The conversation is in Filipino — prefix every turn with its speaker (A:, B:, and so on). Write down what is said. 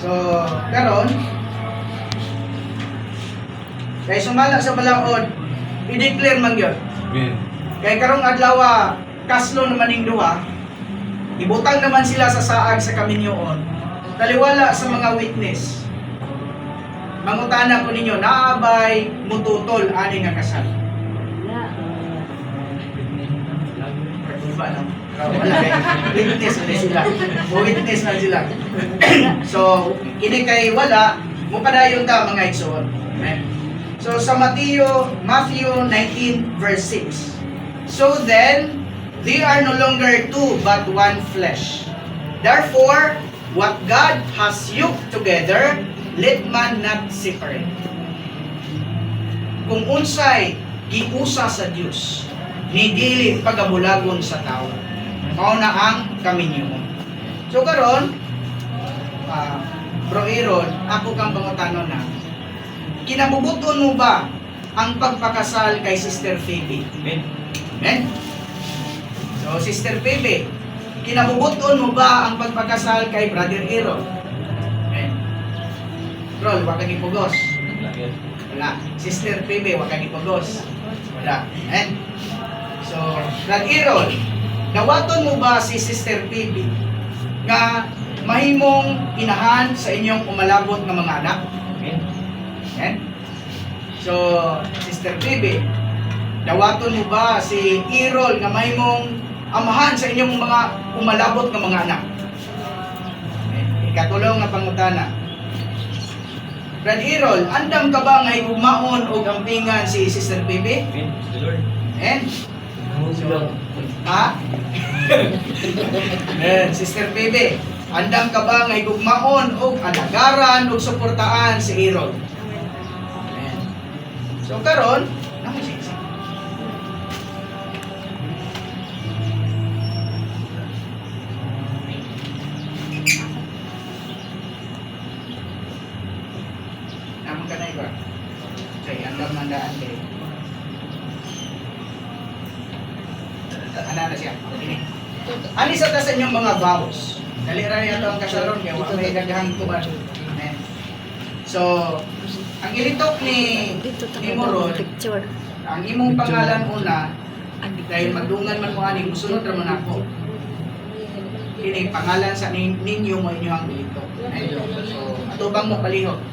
A: So, karon kay sumala sa balaod, i-declare man gyud.
B: Amen.
A: Kay karong adlaw kaslo naman ning duha, ibutang naman sila sa saag sa kaminyoon. Taliwala sa mga witness. Mangutana ko ninyo, naabay mututol ani nga kasal. Iba lang. Wala kay witness na sila. Witness na sila. So, ini kay wala, mupadayon ta mga igsoon. Amen. So sa Matthew 19 verse 6. So then, they are no longer two but one flesh. Therefore, what God has yoked together, let man not separate. Kung unsay giusa sa Dios, ni dili pagabulagon sa tao. Mao na ang kaminyoon. So karon, Bro Aaron, ako kang pangutano na. Kinabubuton mo ba ang pagpakasal kay Sister Phoebe?
B: Amen.
A: Amen? So, Sister Phoebe, kinabubuton mo ba ang pagpakasal kay Brother Aaron? Amen. Bro, wag kang ipugos. Wala. Sister Phoebe, wag kang ipugos. Wala. Amen? So, Brother Aaron, dawaton mo ba si Sister Phoebe nga mahimong inahan sa inyong umalabot ng mga anak?
B: Amen.
A: Amen? So, Sister Phoebe, dawaton mo ba si Errol nga mahimong amahan sa inyong mga umalabot ng mga anak? Amen. Ikatulong nga pangutana. Brad Errol, andam ka ba nga humaon o gampingan si Sister Phoebe?
B: Amen. The Lord.
A: Amen? So, ha? Amen. Sister Phoebe, andam ka ba nga higugmaon o alagaran o suportaan si Errol? Amen. So karon, namo siya. Namo ka na iba. Say, andam mandaan kay. Ana na siya. Ini. Ani sa ta sa inyong mga vows. Dali ra yato ang kasaron kay wa may daghang tuban. Amen. So, ang ilitok ni Moron, ang imong pangalan una, dahil magdungan man mo ani, musunod ra man ako. Kini pangalan sa ninyo mo inyong ilitok. So, atubang mo palihog.